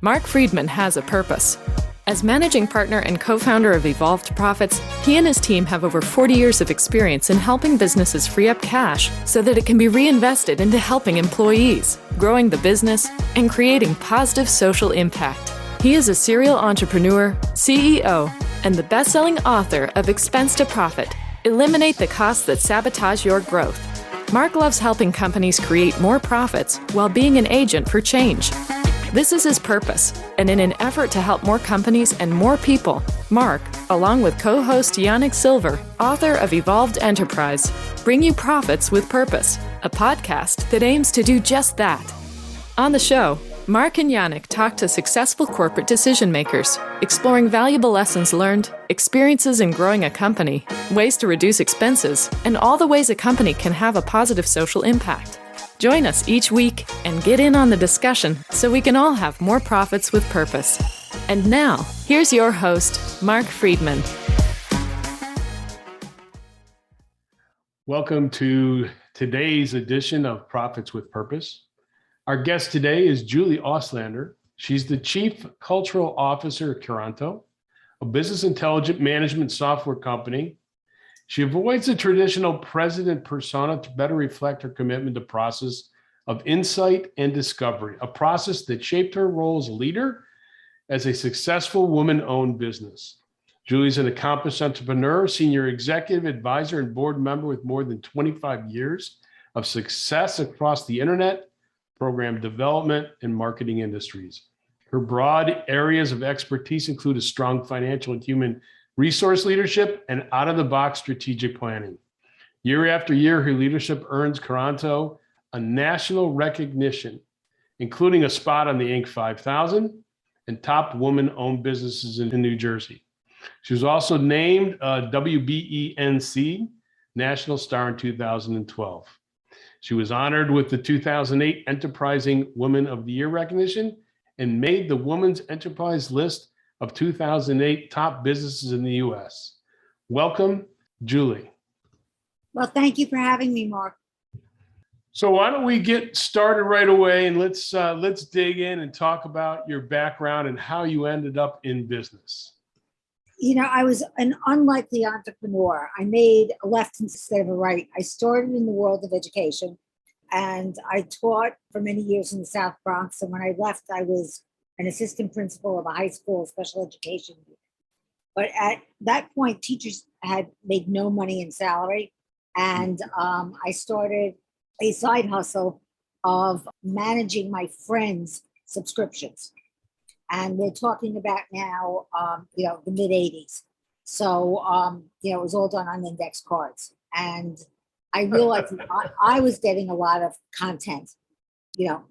Marc Freedman has a purpose. As managing partner and co-founder of Evolved Profits, he and his team have over 40 years of experience in helping businesses free up cash so that it can be reinvested into helping employees, growing the business, and creating positive social impact. He is a serial entrepreneur, CEO, and the best-selling author of Expense to Profit: Eliminate the Costs That Sabotage Your Growth. Marc loves helping companies create more profits while being an agent for change. This is his purpose, and in an effort to help more companies and more people, Marc, along with co-host Yanik Silver, author of Evolved Enterprise, bring you Profits with Purpose, a podcast that aims to do just that. On the show, Marc and Yanik talk to successful corporate decision makers, exploring valuable lessons learned, experiences in growing a company, ways to reduce expenses, and all the ways a company can have a positive social impact. Join us each week and get in on the discussion so we can all have more profits with purpose. And now, here's your host, Marc Freedman. Welcome to today's edition of Profits with Purpose. Our guest today is Julie Auslander. She's the Chief Cultural Officer at Couranto, a business intelligence management software company. She avoids the traditional president persona to better reflect her commitment to process of insight and discovery, a process that shaped her role as a leader as a successful woman-owned business. Julie's an accomplished entrepreneur, senior executive advisor, and board member with more than 25 years of success across the internet, program development, and marketing industries. Her broad areas of expertise include a strong financial and human resource leadership, and out-of-the-box strategic planning. Year after year, her leadership earns Couranto a national recognition, including a spot on the Inc. 5000 and top woman-owned businesses in New Jersey. She was also named a WBENC National Star in 2012. She was honored with the 2008 Enterprising Woman of the Year recognition and made the Women's Enterprise list of 2008 top businesses in the U.S. Welcome, Julie. Well, thank you for having me, Marc. So why don't we get started right away, and let's dig in and talk about your background and how you ended up in business. You know, I was an unlikely entrepreneur. I made a left instead of a right. I started in the world of education, and I taught for many years in the South Bronx. And when I left, I was an assistant principal of a high school special education. But at that point, teachers had made no money in salary. And I started a side hustle of managing my friends' subscriptions. And we're talking about now, the mid 80s. So, it was all done on index cards. And I realized I was getting a lot of content,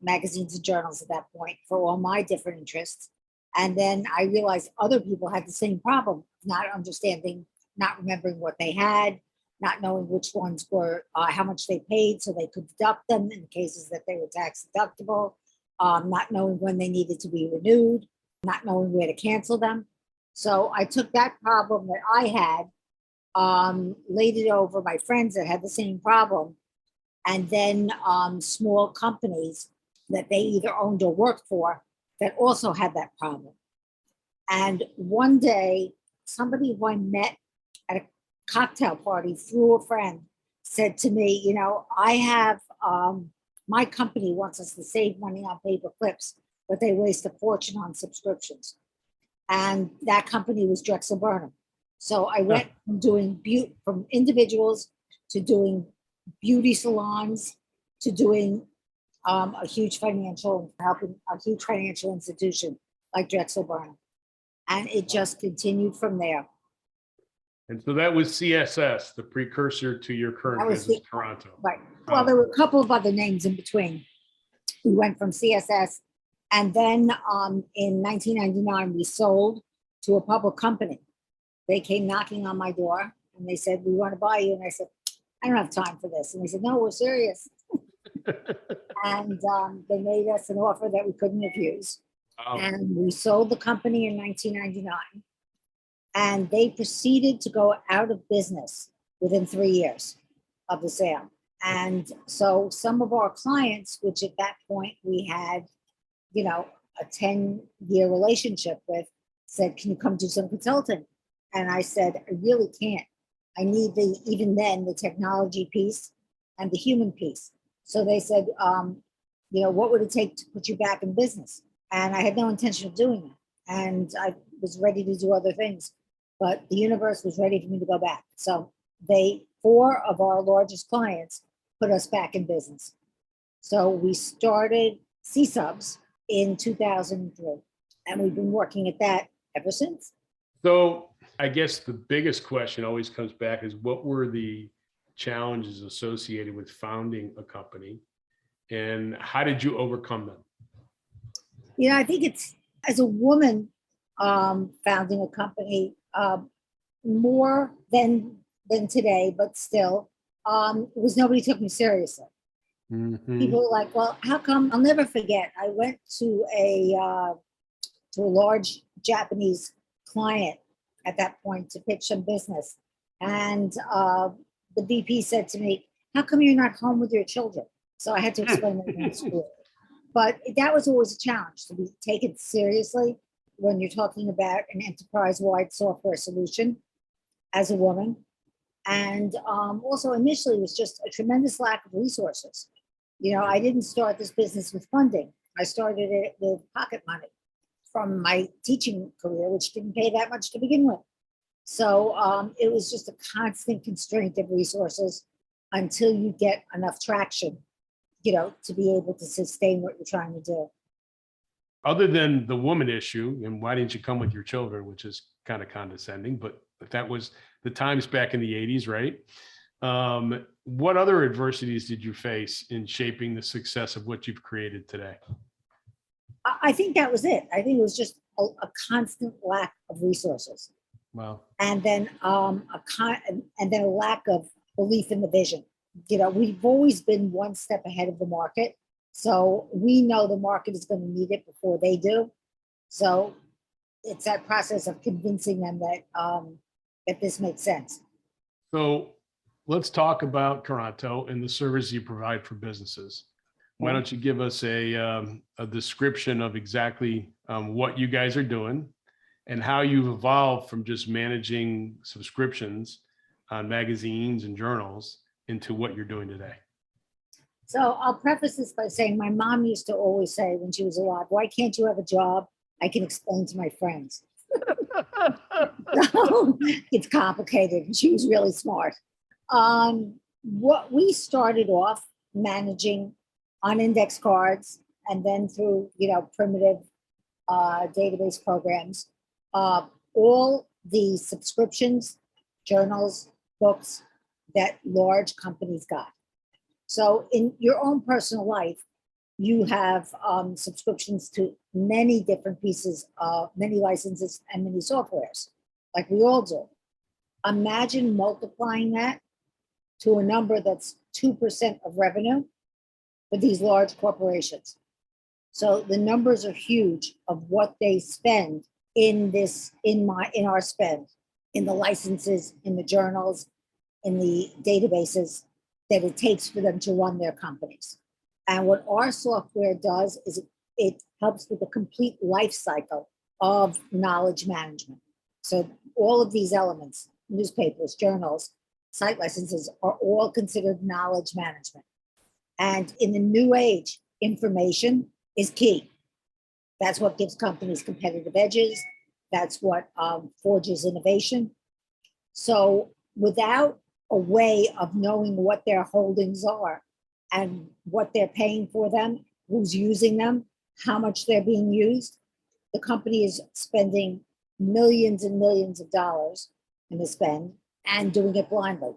magazines and journals at that point for all my different interests. And then I realized other people had the same problem, not understanding, not remembering what they had, not knowing which ones were, how much they paid so they could deduct them in cases that they were tax deductible, not knowing when they needed to be renewed, not knowing where to cancel them. So I took that problem that I had, laid it over my friends that had the same problem, and then small companies that they either owned or worked for that also had that problem. And one day, somebody who I met at a cocktail party through a friend said to me, I have, my company wants us to save money on paper clips, but they waste a fortune on subscriptions. And that company was Drexel Burnham. So I went from doing from individuals to doing beauty salons to doing a huge financial institution like Drexel Burnham. And it just continued from there. And so that was CSS, the precursor to your current business, Couranto. Right. Well, there were a couple of other names in between. We went from CSS, and then in 1999, we sold to a public company. They came knocking on my door, and they said, "We want to buy you." And I said, "I don't have time for this." And they said, "No, we're serious." And they made us an offer that we couldn't refuse. Wow. And we sold the company in 1999. And they proceeded to go out of business within 3 years of the sale. And so some of our clients, which at that point we had, a 10-year relationship with said, can you come do some consulting? And I said, I really can't. I need even then, the technology piece and the human piece. So they said, what would it take to put you back in business? And I had no intention of doing that. And I was ready to do other things, but the universe was ready for me to go back. So 4 of our largest clients put us back in business. So we started C-Subs in 2003, and we've been working at that ever since. So I guess the biggest question always comes back is, what were the challenges associated with founding a company, and how did you overcome them? I think it's, as a woman founding a company, more than today, but still, was nobody took me seriously. Mm-hmm. People were like, well, how come? I'll never forget. I went to a large Japanese client at that point to pitch some business. And the VP said to me, how come you're not home with your children? So I had to explain that in school. But that was always a challenge, to be taken seriously when you're talking about an enterprise-wide software solution as a woman. And also initially it was just a tremendous lack of resources. I didn't start this business with funding. I started it with pocket money from my teaching career, which didn't pay that much to begin with. So it was just a constant constraint of resources until you get enough traction, to be able to sustain what you're trying to do. Other than the woman issue, and why didn't you come with your children, which is kind of condescending, but that was the times back in the 80s, right? What other adversities did you face in shaping the success of what you've created today? I think that was it. I think it was just a constant lack of resources. Wow. And then a lack of belief in the vision. We've always been one step ahead of the market. So we know the market is going to need it before they do. So it's that process of convincing them that this makes sense. So let's talk about Couranto and the service you provide for businesses. Why don't you give us a description of exactly what you guys are doing and how you've evolved from just managing subscriptions on magazines and journals into what you're doing today? So I'll preface this by saying my mom used to always say when she was alive, why can't you have a job I can explain to my friends? So it's complicated, and she was really smart. What we started off managing on index cards, and then through primitive database programs, all the subscriptions, journals, books that large companies got. So in your own personal life, you have subscriptions to many different pieces, many licenses and many softwares, like we all do. Imagine multiplying that to a number that's 2% of revenue for these large corporations. So the numbers are huge of what they spend in our spend, in the licenses, in the journals, in the databases that it takes for them to run their companies. And what our software does is it helps with the complete life cycle of knowledge management. So all of these elements, newspapers, journals, site licenses, are all considered knowledge management. And in the new age, information is key. That's what gives companies competitive edges. That's what forges innovation. So without a way of knowing what their holdings are and what they're paying for them, who's using them, how much they're being used, the company is spending millions and millions of dollars in the spend and doing it blindly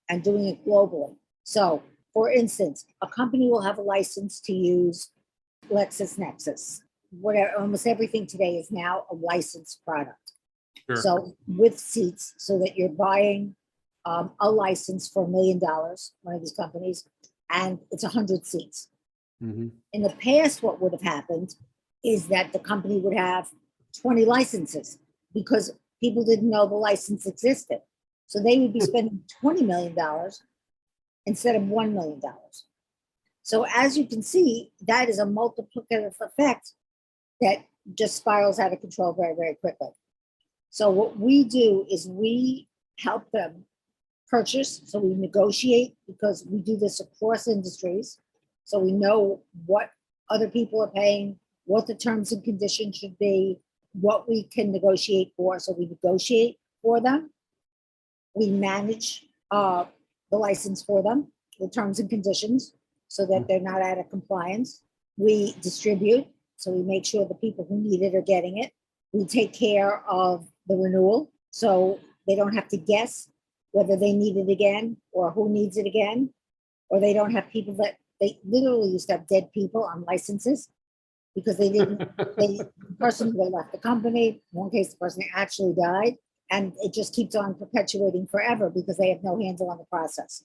and doing it globally. So, for instance, a company will have a license to use LexisNexis. Whatever, almost everything today is now a licensed product. Sure. So with seats, so that you're buying a license for $1 million, one of these companies, and it's 100 seats. Mm-hmm. In the past, what would have happened is that the company would have 20 licenses because people didn't know the license existed. So they would be spending $20 million instead of $1 million. So as you can see, that is a multiplicative effect that just spirals out of control very, very quickly. So what we do is we help them purchase. So we negotiate because we do this across industries. So we know what other people are paying, what the terms and conditions should be, what we can negotiate for. So we negotiate for them. We manage the license for them, the terms and conditions, so that they're not out of compliance. We distribute, so we make sure the people who need it are getting it. We take care of the renewal, so they don't have to guess whether they need it again or who needs it again, or they don't have people that they literally used to have dead people on licenses because the person who left the company, in one case, the person actually died, and it just keeps on perpetuating forever because they have no handle on the process.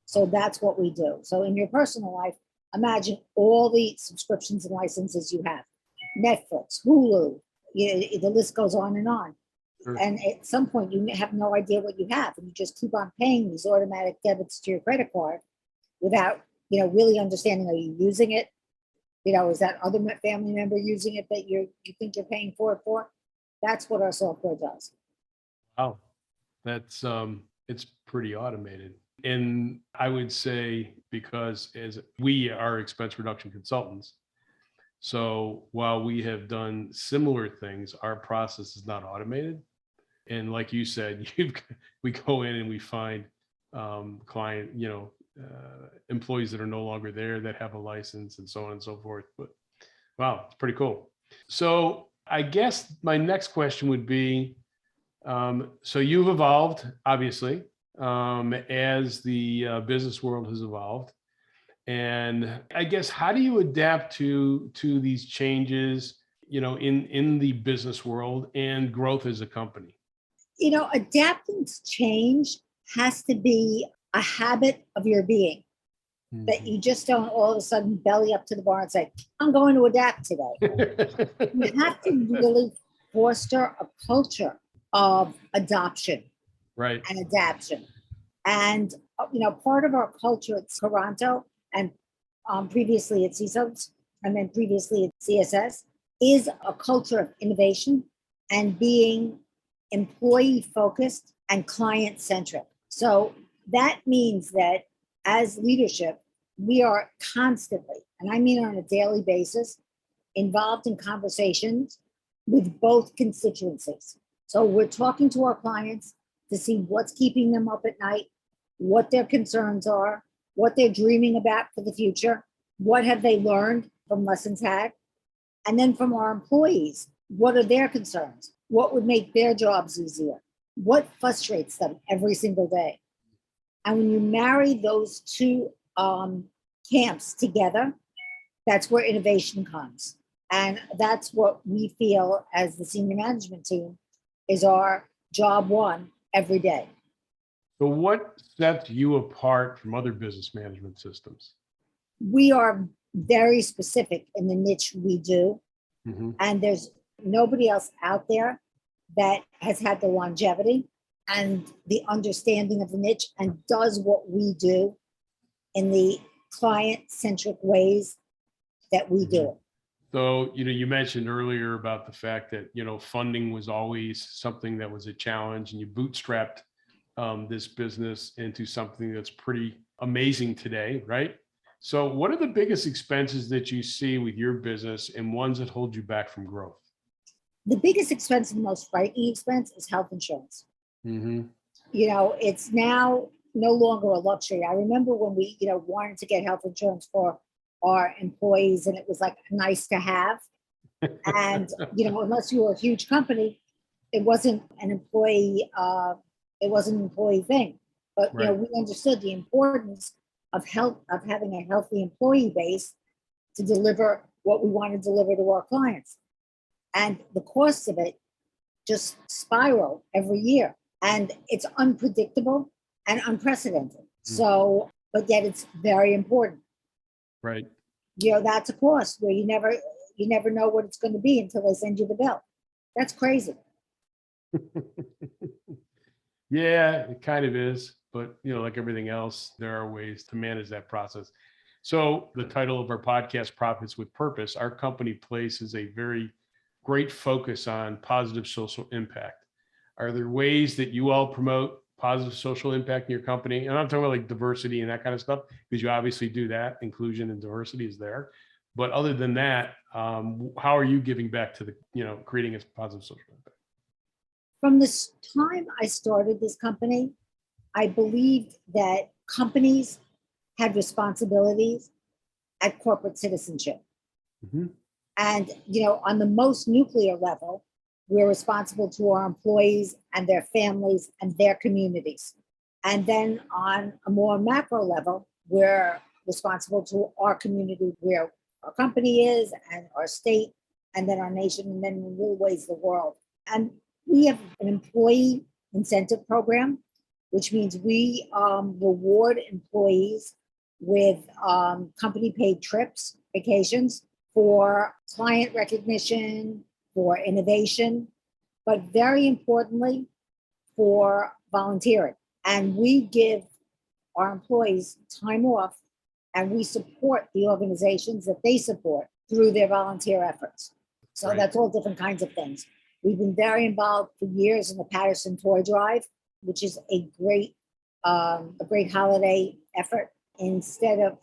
So that's what we do. So in your personal life, imagine all the subscriptions and licenses you have, Netflix, Hulu, the list goes on and on. Sure. And at some point you have no idea what you have, and you just keep on paying these automatic debits to your credit card without, really understanding, are you using it? Is that other family member using it that you think you're paying for it for? That's what our software does. Wow. That's it's pretty automated. And I would say, because as we are expense reduction consultants, so while we have done similar things, our process is not automated. And like you said, we go in and we find client, employees that are no longer there that have a license and so on and so forth. But wow, it's pretty cool. So I guess my next question would be, so you've evolved, obviously, as the business world has evolved. And I guess, how do you adapt to these changes, in the business world and growth as a company? Adapting to change has to be a habit of your being, that you just don't all of a sudden belly up to the bar and say, I'm going to adapt today. You have to really foster a culture of adoption, Right. and adaptation. And, part of our culture at Couranto, and previously at CISOs, and then previously at CSS, is a culture of innovation and being employee focused and client centric. So that means that as leadership, we are constantly, and I mean on a daily basis, involved in conversations with both constituencies. So we're talking to our clients to see what's keeping them up at night, what their concerns are, what they're dreaming about for the future, what have they learned from lessons had, and then from our employees, what are their concerns? What would make their jobs easier? What frustrates them every single day? And when you marry those two camps together, that's where innovation comes. And that's what we feel as the senior management team is our job one every day. So what sets you apart from other business management systems? We are very specific in the niche we do. Mm-hmm. And there's nobody else out there that has had the longevity and the understanding of the niche and does what we do in the client-centric ways that we do it. So, you mentioned earlier about the fact that, funding was always something that was a challenge, and you bootstrapped this business into something that's pretty amazing today, right? So what are the biggest expenses that you see with your business and ones that hold you back from growth? The biggest expense and the most frightening expense is health insurance. Mm-hmm. It's now no longer a luxury. I remember when we, wanted to get health insurance for our employees, and it was like nice to have. And, unless you were a huge company, it wasn't an employee, thing. But, Right. We understood the importance of having a healthy employee base to deliver what we want to deliver to our clients. And the cost of it just spiral every year. And it's unpredictable and unprecedented. Mm-hmm. So, but yet it's very important. Right. That's a cost where you never know what it's going to be until they send you the bill. That's crazy. Yeah, it kind of is. But, like everything else, there are ways to manage that process. So the title of our podcast, Profits with Purpose, our company places a very great focus on positive social impact. Are there ways that you all promote positive social impact in your company? And I'm talking about like diversity and that kind of stuff, because you obviously do that. Inclusion and diversity is there. But other than that, how are you giving back to creating a positive social impact? From the time I started this company, I believed that companies had responsibilities at corporate citizenship. Mm-hmm. And, on the most nuclear level, we're responsible to our employees and their families and their communities. And then on a more macro level, we're responsible to our community where our company is and our state, and then our nation, and then in real ways, the world. And we have an employee incentive program, which means we reward employees with company paid trips, vacations, for client recognition, for innovation, but very importantly, for volunteering. And we give our employees time off, and we support the organizations that they support through their volunteer efforts. So Right. That's all different kinds of things. We've been very involved for years in the Patterson Toy Drive, which is a great holiday effort. Instead of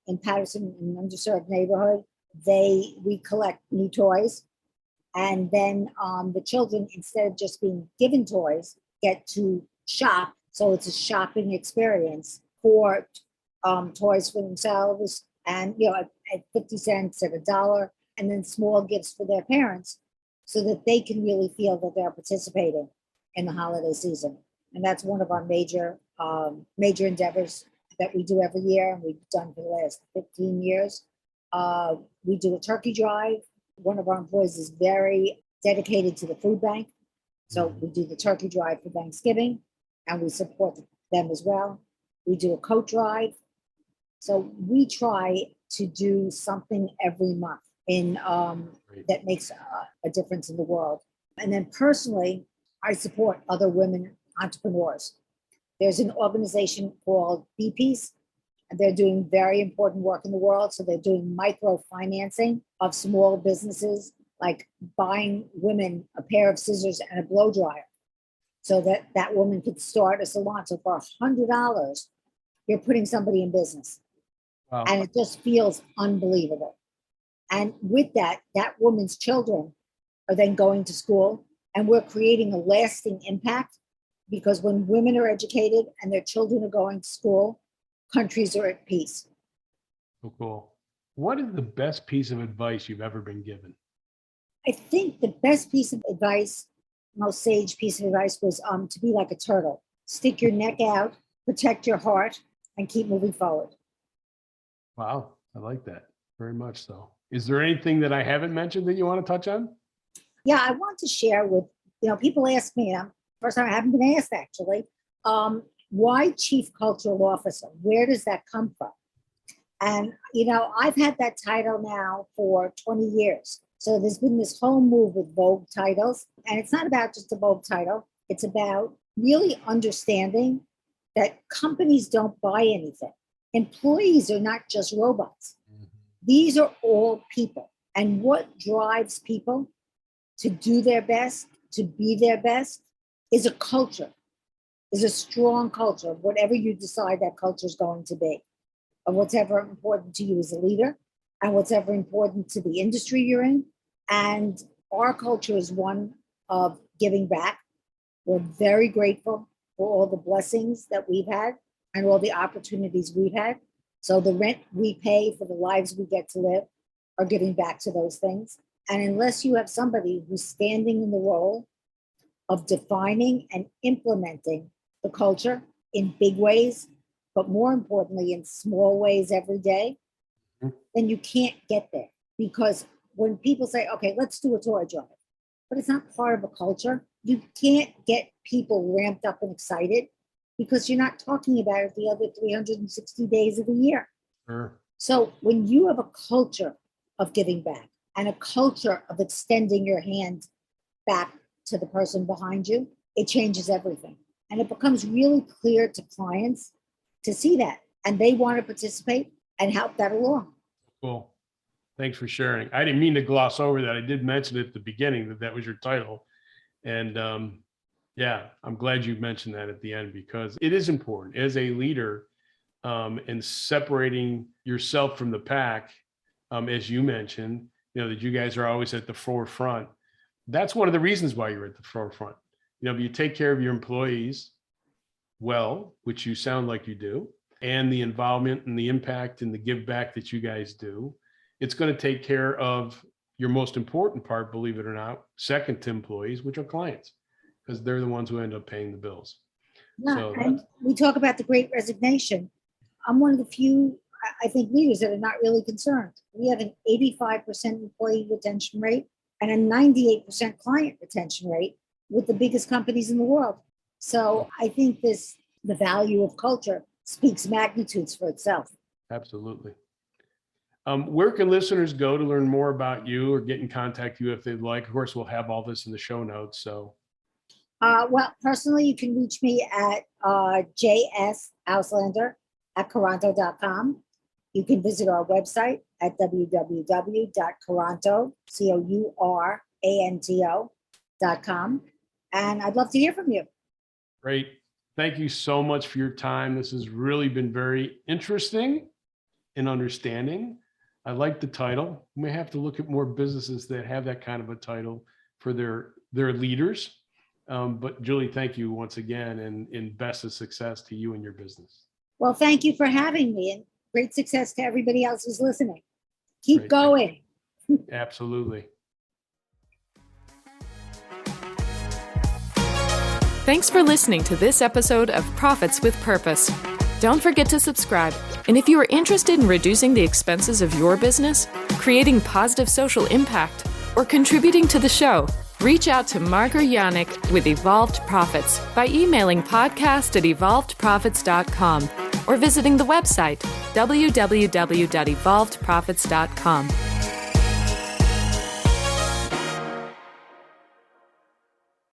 in Patterson, in an underserved neighborhood, we collect new toys, and then the children, instead of just being given toys, get to shop. So it's a shopping experience for toys for themselves, and at 50 cents, at $1, and then small gifts for their parents, so that they can really feel that they're participating in the holiday season. And that's one of our major endeavors that we do every year, and we've done for the last 15 years. We do a turkey drive. One of our employees is very dedicated to the food bank. So we do the turkey drive for Thanksgiving, and we support them as well. We do a coat drive. So we try to do something every month that makes a difference in the world. And then personally, I support other women entrepreneurs. There's an organization called BPeace, and they're doing very important work in the world. So they're doing microfinancing of small businesses, like buying women a pair of scissors and a blow dryer, so that woman could start a salon. So for $100, you're putting somebody in business. Wow. And it just feels unbelievable. And with that woman's children are then going to school, and we're creating a lasting impact, because when women are educated and their children are going to school, countries are at peace. So cool. What is the best piece of advice you've ever been given? I think the best piece of advice, most sage piece of advice, was to be like a turtle. Stick your neck out, protect your heart, and keep moving forward. Wow, I like that very much so. Is there anything that I haven't mentioned that you want to touch on? Yeah, I want to share with, people ask me, first time I haven't been asked actually, why Chief Cultural Officer? Where does that come from? And, I've had that title now for 20 years. So there's been this whole move with Vogue titles, and it's not about just a Vogue title. It's about really understanding that companies don't buy anything. Employees are not just robots. These are all people. And what drives people to do their best, to be their best, is a culture, is a strong culture of whatever you decide that culture is going to be, of what's ever important to you as a leader, and what's ever important to the industry you're in. And our culture is one of giving back. We're very grateful for all the blessings that we've had and all the opportunities we've had. So the rent we pay for the lives we get to live are giving back to those things. And unless you have somebody who's standing in the role of defining and implementing the culture in big ways, but more importantly, in small ways every day, then you can't get there. Because when people say, okay, let's do a toy drive, but it's not part of a culture, you can't get people ramped up and excited, because you're not talking about it the other 360 days of the year. Sure. So when you have a culture of giving back and a culture of extending your hand back to the person behind you, it changes everything. And it becomes really clear to clients to see that. And they want to participate, and help that along. Cool. Thanks for sharing. I didn't mean to gloss over that. I did mention at the beginning that that was your title. And yeah, I'm glad you mentioned that at the end, because it is important as a leader in separating yourself from the pack. As you mentioned, that you guys are always at the forefront. That's one of the reasons why you're at the forefront. If you take care of your employees well, which you sound like you do, and the involvement and the impact and the give back that you guys do, it's going to take care of your most important part, believe it or not, second to employees, which are clients, because they're the ones who end up paying the bills. Yeah, So and we talk about the Great Resignation. I'm one of the few, I think, leaders that are not really concerned. We have an 85% employee retention rate and a 98% client retention rate with the biggest companies in the world. So I think the value of culture speaks magnitudes for itself. Absolutely. Where can listeners go to learn more about you or get in contact with you if they'd like? Of course, we'll have all this in the show notes. So, well, personally, you can reach me at Auslander@Couranto.com. You can visit our website at www.Couranto.com. And I'd love to hear from you. Great. Thank you so much for your time. This has really been very interesting and understanding. I like the title. We may have to look at more businesses that have that kind of a title for their leaders. But Julie, thank you once again, and best of success to you and your business. Well, thank you for having me, and great success to everybody else who's listening. Keep Great. going. Absolutely. Thanks for listening to this episode of Profits with Purpose. Don't forget to subscribe. And if you are interested in reducing the expenses of your business, creating positive social impact, or contributing to the show, reach out to Marc or Yanik with Evolved Profits by emailing podcast@evolvedprofits.com or visiting the website www.evolvedprofits.com.